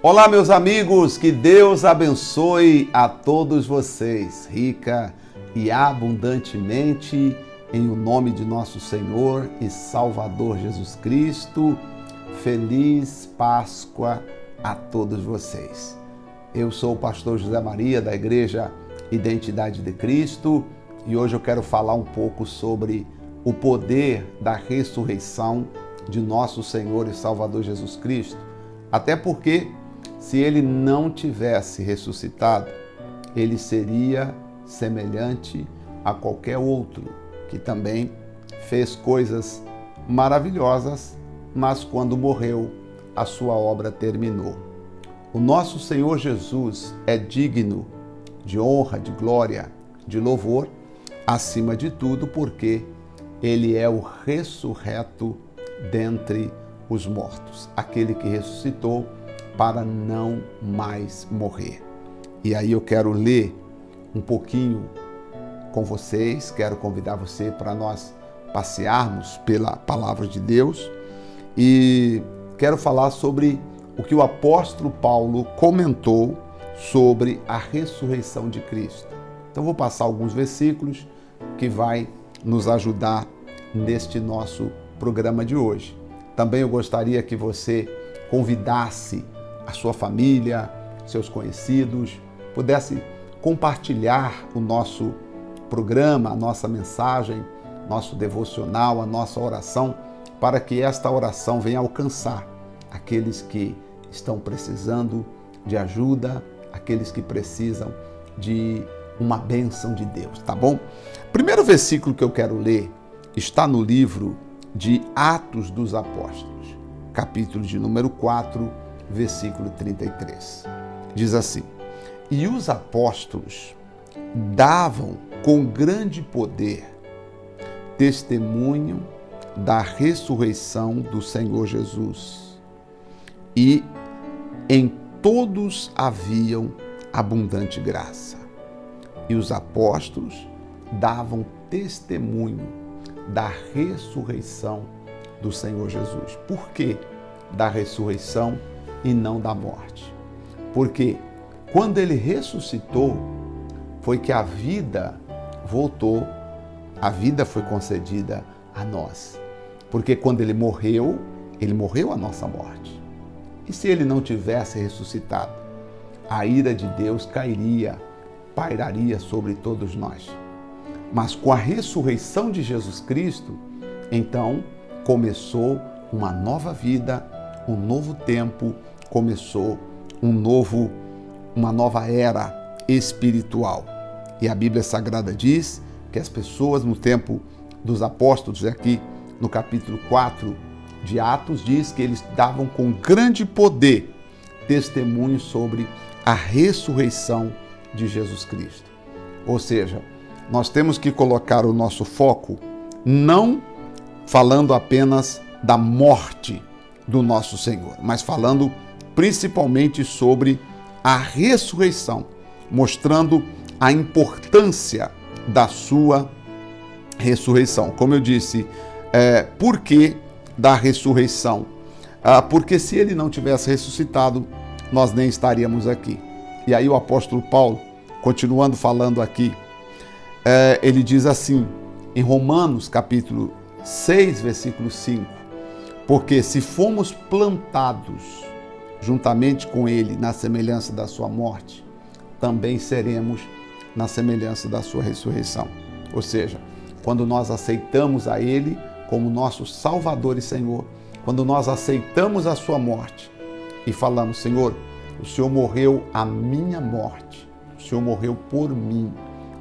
Olá, meus amigos, que Deus abençoe a todos vocês, rica e abundantemente, em o nome de nosso Senhor e Salvador Jesus Cristo. Feliz Páscoa a todos vocês. Eu sou o pastor José Maria, da Igreja Identidade de Cristo, e hoje eu quero falar um pouco sobre o poder da ressurreição de nosso Senhor e Salvador Jesus Cristo. Até porque, se ele não tivesse ressuscitado, ele seria semelhante a qualquer outro que também fez coisas maravilhosas, mas quando morreu, a sua obra terminou. O nosso Senhor Jesus é digno de honra, de glória, de louvor, acima de tudo, porque ele é o ressurreto dentre os mortos, aquele que ressuscitou para não mais morrer. E aí eu quero ler um pouquinho com vocês, quero convidar você para nós passearmos pela palavra de Deus e quero falar sobre o que o apóstolo Paulo comentou sobre a ressurreição de Cristo. Então vou passar alguns versículos que vai nos ajudar neste nosso programa de hoje. Também eu gostaria que você convidasse a sua família, seus conhecidos, pudesse compartilhar o nosso programa, a nossa mensagem, nosso devocional, a nossa oração, para que esta oração venha alcançar aqueles que estão precisando de ajuda, aqueles que precisam de uma bênção de Deus, tá bom? Primeiro versículo que eu quero ler está no livro de Atos dos Apóstolos, capítulo de número 4, versículo 33. Diz assim: E os apóstolos davam com grande poder testemunho da ressurreição do Senhor Jesus, e em todos haviam abundante graça. E os apóstolos davam testemunho da ressurreição do Senhor Jesus. Por que da ressurreição e não da morte? Porque quando ele ressuscitou, foi que a vida voltou, a vida foi concedida a nós. Porque quando ele morreu a nossa morte. E se ele não tivesse ressuscitado, a ira de Deus pairaria sobre todos nós. Mas com a ressurreição de Jesus Cristo, então começou uma nova vida, um novo tempo, começou uma nova era espiritual. E a Bíblia Sagrada diz que as pessoas no tempo dos apóstolos, aqui no capítulo 4 de Atos, diz que eles davam com grande poder testemunho sobre a ressurreição de Jesus Cristo. Ou seja, nós temos que colocar o nosso foco não falando apenas da morte do nosso Senhor, mas falando principalmente sobre a ressurreição, mostrando a importância da sua ressurreição. Como eu disse, por que da ressurreição? Porque se ele não tivesse ressuscitado, nós nem estaríamos aqui. E aí o apóstolo Paulo, continuando falando aqui, ele diz assim, em Romanos capítulo 6, versículo 5, porque se fomos plantados juntamente com ele na semelhança da sua morte, também seremos na semelhança da sua ressurreição. Ou seja, quando nós aceitamos a ele como nosso Salvador e Senhor, quando nós aceitamos a sua morte e falamos, Senhor, o Senhor morreu a minha morte, o Senhor morreu por mim,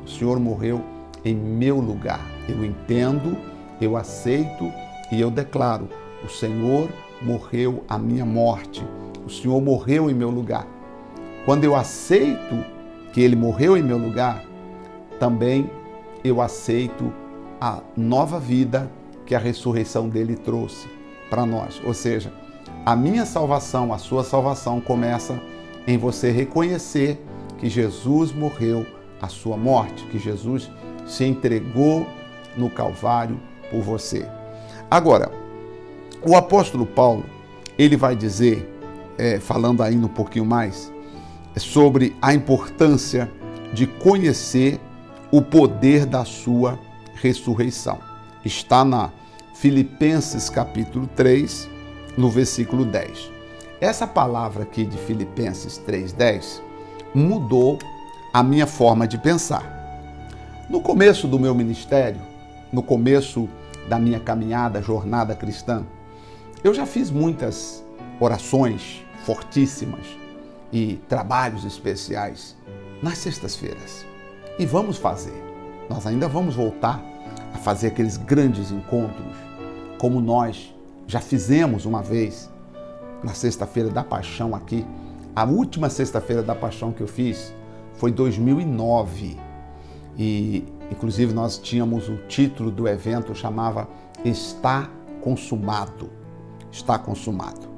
o Senhor morreu em meu lugar. Eu entendo, eu aceito e eu declaro, o Senhor morreu a minha morte, o Senhor morreu em meu lugar. Quando eu aceito que ele morreu em meu lugar, também eu aceito a nova vida que a ressurreição dele trouxe para nós. Ou seja, a minha salvação, a sua salvação começa em você reconhecer que Jesus morreu a sua morte, que Jesus se entregou no Calvário por você. Agora, o apóstolo Paulo, ele vai dizer falando ainda um pouquinho mais, sobre a importância de conhecer o poder da sua ressurreição. Está na Filipenses capítulo 3, no versículo 10. Essa palavra aqui de Filipenses 3:10 mudou a minha forma de pensar. No começo do meu ministério, no começo da minha caminhada, jornada cristã, eu já fiz muitas orações fortíssimas e trabalhos especiais nas sextas-feiras. E vamos fazer. Nós ainda vamos voltar a fazer aqueles grandes encontros, como nós já fizemos uma vez na Sexta-feira da Paixão aqui. A última Sexta-feira da Paixão que eu fiz foi em 2009. E, inclusive, nós tínhamos o título do evento, chamava Está Consumado. Está consumado.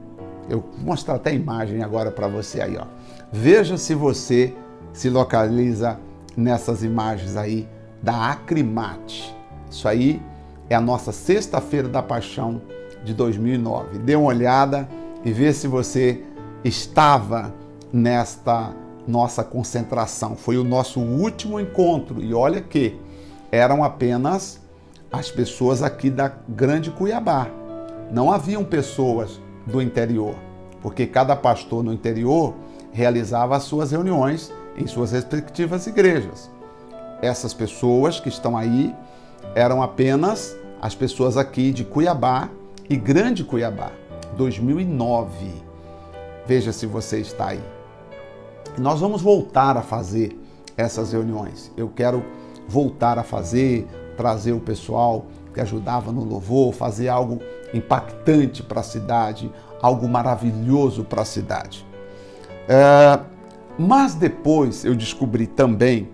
Eu vou mostrar até a imagem agora para você aí, ó. Veja se você se localiza nessas imagens aí da Acrimate. Isso aí é a nossa Sexta-feira da Paixão de 2009. Dê uma olhada e vê se você estava nesta nossa concentração. Foi o nosso último encontro e olha que eram apenas as pessoas aqui da Grande Cuiabá. Não haviam pessoas do interior, porque cada pastor no interior realizava as suas reuniões em suas respectivas igrejas. Essas pessoas que estão aí eram apenas as pessoas aqui de Cuiabá e Grande Cuiabá, 2009. Veja se você está aí. Nós vamos voltar a fazer essas reuniões. Eu quero voltar a fazer, trazer o pessoal que ajudava no louvor, fazer algo impactante para a cidade, algo maravilhoso para a cidade. Mas depois eu descobri também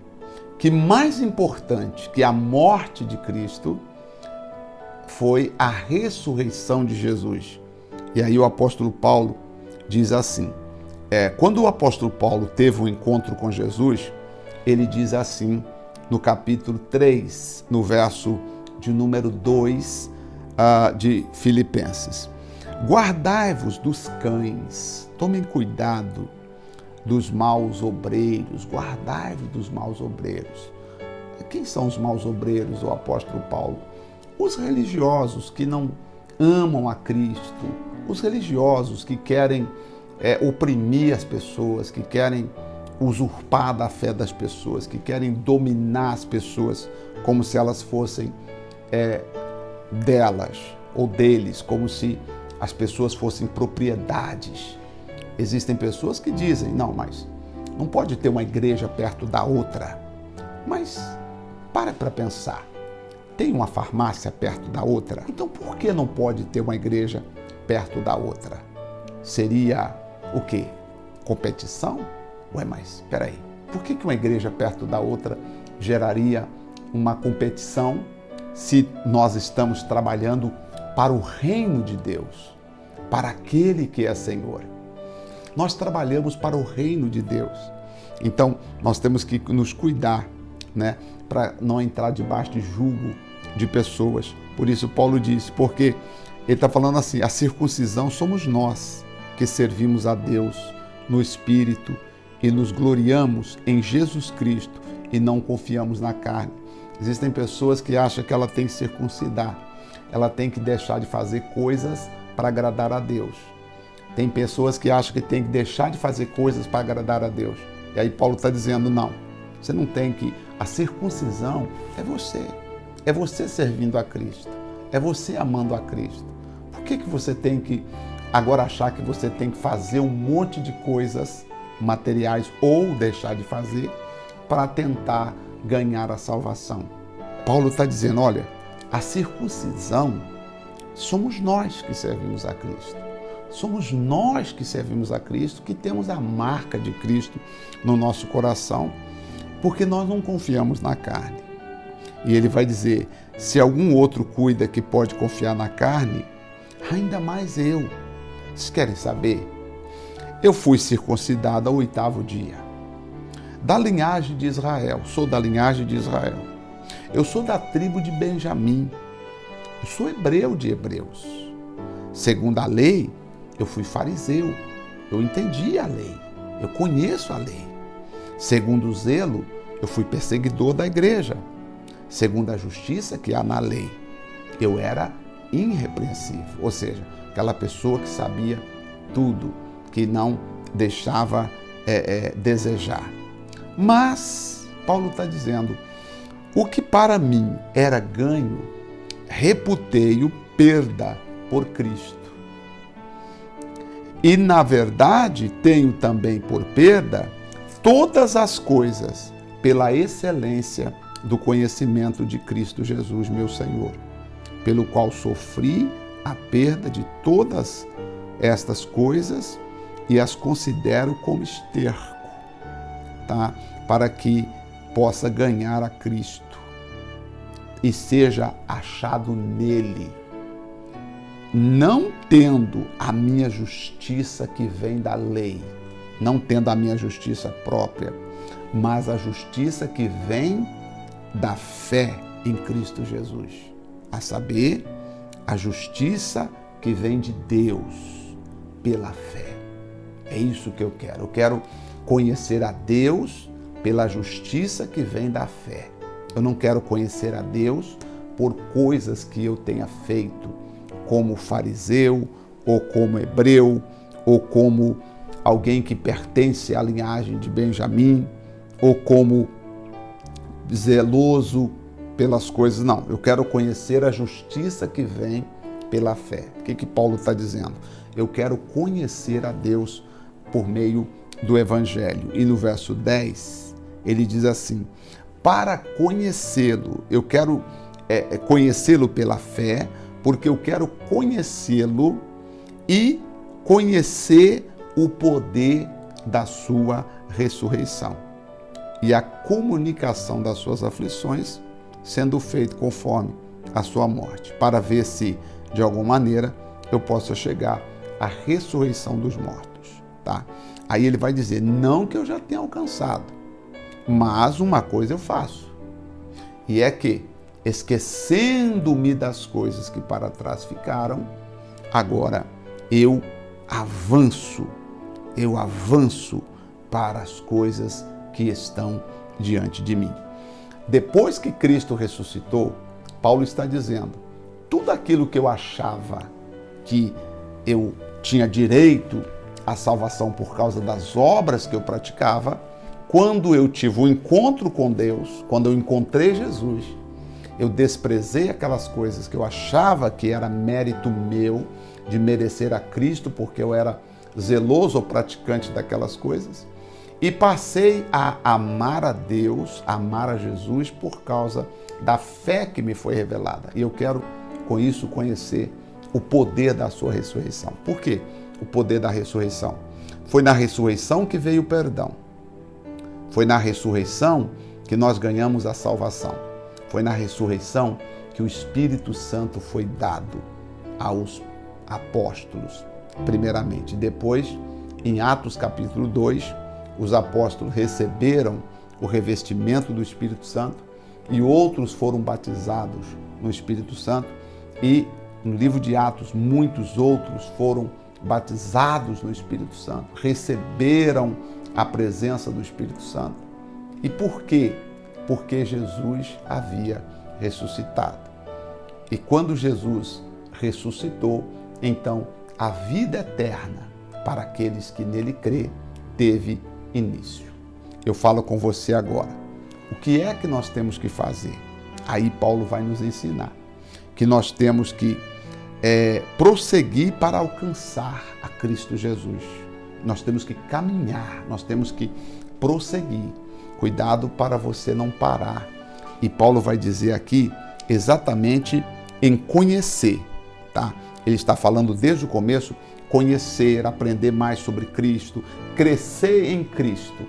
que mais importante que a morte de Cristo foi a ressurreição de Jesus. E aí o apóstolo Paulo diz assim, quando o apóstolo Paulo teve um encontro com Jesus, ele diz assim no capítulo 3, no verso de número 2 de Filipenses: guardai-vos dos cães, tomem cuidado dos maus obreiros, guardai-vos dos maus obreiros. Quem são os maus obreiros, o apóstolo Paulo? Os religiosos que não amam a Cristo, os religiosos que querem oprimir as pessoas, que querem usurpar da fé das pessoas, que querem dominar as pessoas como se elas fossem delas ou deles, como se as pessoas fossem propriedades. Existem pessoas que dizem, não, mas não pode ter uma igreja perto da outra. Mas para pensar, tem uma farmácia perto da outra? Então por que não pode ter uma igreja perto da outra? Seria o quê? Competição? Ué, mas espera aí, por que uma igreja perto da outra geraria uma competição se nós estamos trabalhando para o reino de Deus, para aquele que é Senhor? Nós trabalhamos para o reino de Deus. Então, nós temos que nos cuidar, né, para não entrar debaixo de julgo de pessoas. Por isso, Paulo diz, porque ele está falando assim, a circuncisão somos nós que servimos a Deus no Espírito e nos gloriamos em Jesus Cristo e não confiamos na carne. Existem pessoas que acham que ela tem que circuncidar, ela tem que deixar de fazer coisas para agradar a Deus. Tem pessoas que acham que tem que deixar de fazer coisas para agradar a Deus. E aí Paulo está dizendo, não, você não tem que... A circuncisão é você servindo a Cristo, é você amando a Cristo. Por que você tem que agora achar que você tem que fazer um monte de coisas materiais ou deixar de fazer para tentar ganhar a salvação? Paulo está dizendo, olha, a circuncisão somos nós que servimos a Cristo. Somos nós que servimos a Cristo, que temos a marca de Cristo no nosso coração, porque nós não confiamos na carne. E ele vai dizer, se algum outro cuida que pode confiar na carne, ainda mais eu. Vocês querem saber? Eu fui circuncidado ao 8º dia, da linhagem de Israel, sou da linhagem de Israel. Eu sou da tribo de Benjamim, eu sou hebreu de hebreus. Segundo a lei, eu fui fariseu. eu entendi a lei, eu conheço a lei. Segundo o zelo, eu fui perseguidor da igreja. Segundo a justiça que há na lei, eu era irrepreensível, ou seja, aquela pessoa que sabia tudo, que não deixava desejar. Mas, Paulo está dizendo, o que para mim era ganho, reputei-o perda por Cristo. E, na verdade, tenho também por perda todas as coisas pela excelência do conhecimento de Cristo Jesus, meu Senhor, pelo qual sofri a perda de todas estas coisas e as considero como esterco, tá? Para que possa ganhar a Cristo e seja achado nele, não tendo a minha justiça que vem da lei, não tendo a minha justiça própria, mas a justiça que vem da fé em Cristo Jesus, a saber, a justiça que vem de Deus pela fé. É isso que eu quero. Eu quero conhecer a Deus pela justiça que vem da fé. Eu não quero conhecer a Deus por coisas que eu tenha feito, como fariseu, ou como hebreu, ou como alguém que pertence à linhagem de Benjamim, ou como zeloso pelas coisas. Não, eu quero conhecer a justiça que vem pela fé. O que Paulo está dizendo? Eu quero conhecer a Deus por meio do Evangelho. E no verso 10, ele diz assim, para conhecê-lo, eu quero conhecê-lo pela fé, porque eu quero conhecê-lo e conhecer o poder da sua ressurreição e a comunicação das suas aflições, sendo feito conforme a sua morte, para ver se, de alguma maneira, eu possa chegar à ressurreição dos mortos. Tá? Aí ele vai dizer, não que eu já tenha alcançado, mas uma coisa eu faço, e é que, esquecendo-me das coisas que para trás ficaram, agora eu avanço para as coisas que estão diante de mim. Depois que Cristo ressuscitou, Paulo está dizendo, tudo aquilo que eu achava que eu tinha direito à salvação por causa das obras que eu praticava, quando eu tive um encontro com Deus, quando eu encontrei Jesus, eu desprezei aquelas coisas que eu achava que era mérito meu de merecer a Cristo, porque eu era zeloso ou praticante daquelas coisas, e passei a amar a Deus, amar a Jesus por causa da fé que me foi revelada. E eu quero, com isso, conhecer o poder da sua ressurreição. Por quê? O poder da ressurreição. Foi na ressurreição que veio o perdão. Foi na ressurreição que nós ganhamos a salvação. Foi na ressurreição que o Espírito Santo foi dado aos apóstolos, primeiramente. Depois, em Atos capítulo 2, os apóstolos receberam o revestimento do Espírito Santo e outros foram batizados no Espírito Santo. E no livro de Atos, muitos outros foram batizados no Espírito Santo, receberam a presença do Espírito Santo. E por quê? Porque Jesus havia ressuscitado. E quando Jesus ressuscitou, então a vida eterna para aqueles que nele crê teve início. Eu falo com você agora. O que é que nós temos que fazer? Aí Paulo vai nos ensinar que nós temos que prosseguir para alcançar a Cristo Jesus. Nós temos que caminhar, nós temos que prosseguir. Cuidado para você não parar. E Paulo vai dizer aqui exatamente em conhecer, tá? Ele está falando desde o começo, conhecer, aprender mais sobre Cristo, crescer em Cristo.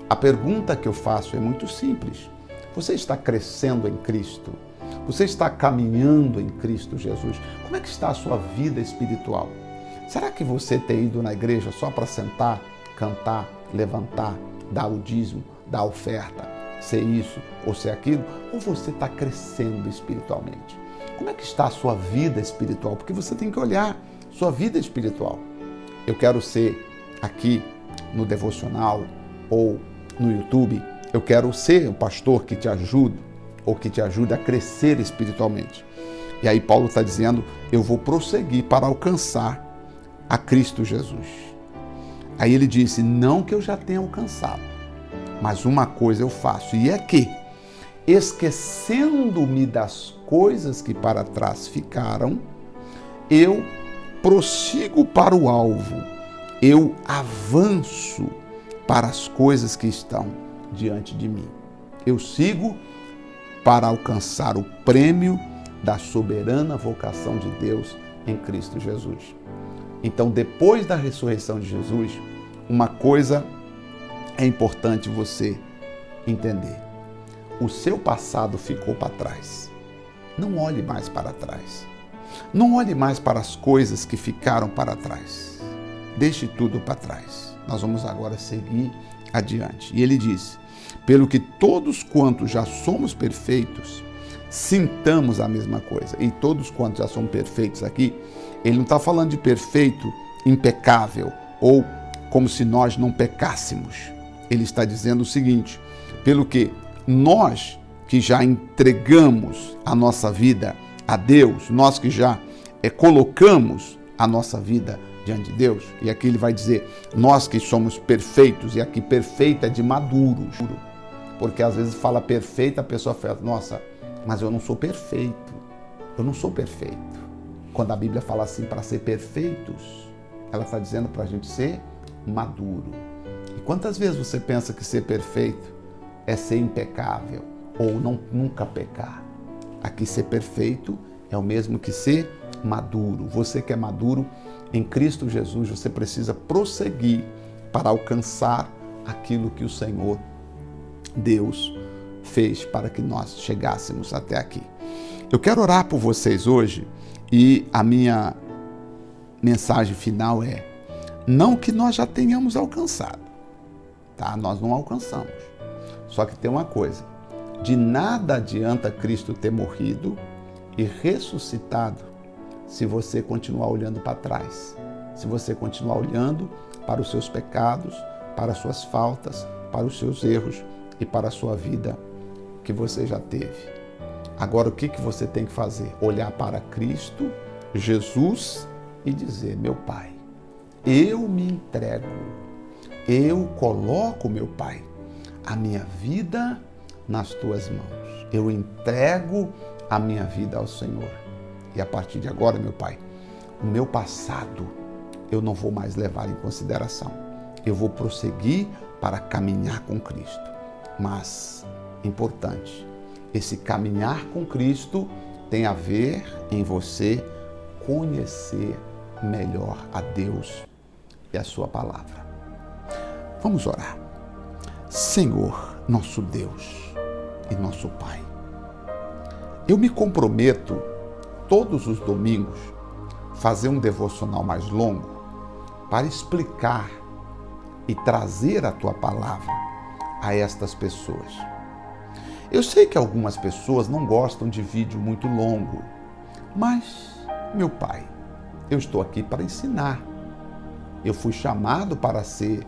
A pergunta que eu faço é muito simples. Você está crescendo em Cristo? Você está caminhando em Cristo Jesus? Como é que está a sua vida espiritual? Será que você tem ido na igreja só para sentar, cantar, levantar, dar o dízimo, dar a oferta, ser isso ou ser aquilo? Ou você está crescendo espiritualmente? Como é que está a sua vida espiritual? Porque você tem que olhar sua vida espiritual. Eu quero ser aqui no devocional ou no YouTube, eu quero ser o pastor que te ajude ou que te ajude a crescer espiritualmente. E aí Paulo está dizendo, eu vou prosseguir para alcançar a Cristo Jesus. Aí ele disse, não que eu já tenha alcançado, mas uma coisa eu faço, e é que, esquecendo-me das coisas que para trás ficaram, eu prossigo para o alvo, eu avanço para as coisas que estão diante de mim. Eu sigo para alcançar o prêmio da soberana vocação de Deus em Cristo Jesus. Então, depois da ressurreição de Jesus, uma coisa é importante você entender. O seu passado ficou para trás. Não olhe mais para trás. Não olhe mais para as coisas que ficaram para trás. Deixe tudo para trás. Nós vamos agora seguir adiante. E ele disse, pelo que todos quantos já somos perfeitos, sintamos a mesma coisa. E todos quantos já somos perfeitos aqui, ele não está falando de perfeito, impecável, ou como se nós não pecássemos. Ele está dizendo o seguinte, pelo que nós que já entregamos a nossa vida a Deus, nós que já colocamos a nossa vida diante de Deus, e aqui ele vai dizer, nós que somos perfeitos, e aqui perfeito é de maduro, porque às vezes fala perfeito, a pessoa fala, nossa, mas eu não sou perfeito, eu não sou perfeito. Quando a Bíblia fala assim, para ser perfeitos, ela está dizendo para a gente ser maduro. E quantas vezes você pensa que ser perfeito é ser impecável, ou nunca pecar? Aqui ser perfeito é o mesmo que ser maduro. Você que é maduro em Cristo Jesus, você precisa prosseguir para alcançar aquilo que o Senhor Deus fez para que nós chegássemos até aqui. Eu quero orar por vocês hoje e a minha mensagem final é, não que nós já tenhamos alcançado, tá? Nós não alcançamos. Só que tem uma coisa, de nada adianta Cristo ter morrido e ressuscitado se você continuar olhando para trás, se você continuar olhando para os seus pecados, para as suas faltas, para os seus erros e para a sua vida que você já teve. Agora, o que você tem que fazer? Olhar para Cristo, Jesus, e dizer, meu Pai, eu me entrego, eu coloco, meu Pai, a minha vida nas Tuas mãos. Eu entrego a minha vida ao Senhor. E a partir de agora, meu Pai, o meu passado eu não vou mais levar em consideração. Eu vou prosseguir para caminhar com Cristo. Mas, importante, esse caminhar com Cristo tem a ver em você conhecer melhor a Deus e a sua palavra. Vamos orar. Senhor, nosso Deus e nosso Pai, eu me comprometo todos os domingos fazer um devocional mais longo para explicar e trazer a Tua palavra a estas pessoas. Eu sei que algumas pessoas não gostam de vídeo muito longo, mas, meu Pai, eu estou aqui para ensinar. Eu fui chamado para ser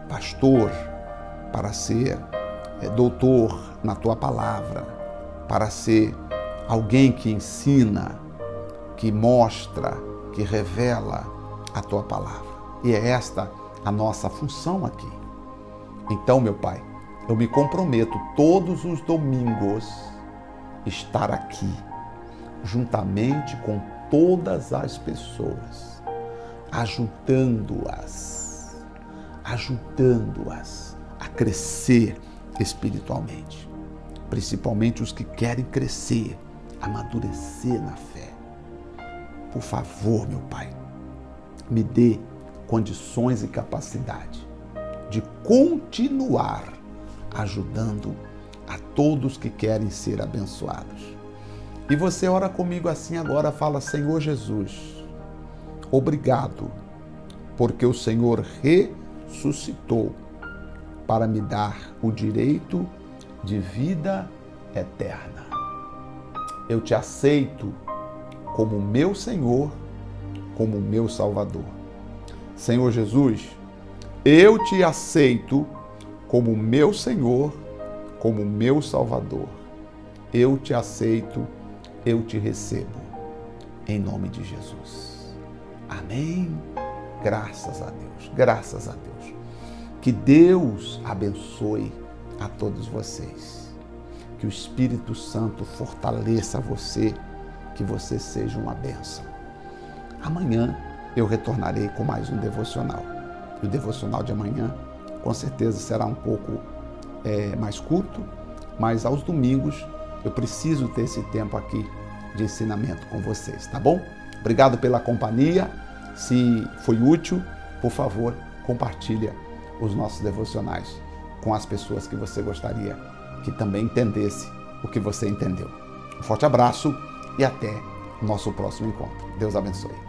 pastor, para ser doutor na Tua palavra, para ser alguém que ensina, que mostra, que revela a Tua palavra. E é esta a nossa função aqui. Então, meu Pai, eu me comprometo todos os domingos estar aqui, juntamente com todas as pessoas, ajudando-as a crescer espiritualmente, principalmente os que querem crescer, amadurecer na fé. Por favor, meu Pai, me dê condições e capacidade de continuar ajudando a todos que querem ser abençoados. E você ora comigo assim agora, fala, Senhor Jesus, obrigado, porque o Senhor ressuscitou para me dar o direito de vida eterna. Eu te aceito como meu Senhor, como meu Salvador. Senhor Jesus, eu te aceito como meu Senhor, como meu Salvador. Eu te aceito, eu te recebo, em nome de Jesus. Amém? Graças a Deus, graças a Deus. Que Deus abençoe a todos vocês. Que o Espírito Santo fortaleça você, que você seja uma bênção. Amanhã eu retornarei com mais um devocional. E o devocional de amanhã, com certeza, será um pouco mais curto, mas aos domingos eu preciso ter esse tempo aqui de ensinamento com vocês, tá bom? Obrigado pela companhia. Se foi útil, por favor, compartilha os nossos devocionais com as pessoas que você gostaria que também entendesse o que você entendeu. Um forte abraço e até o nosso próximo encontro. Deus abençoe.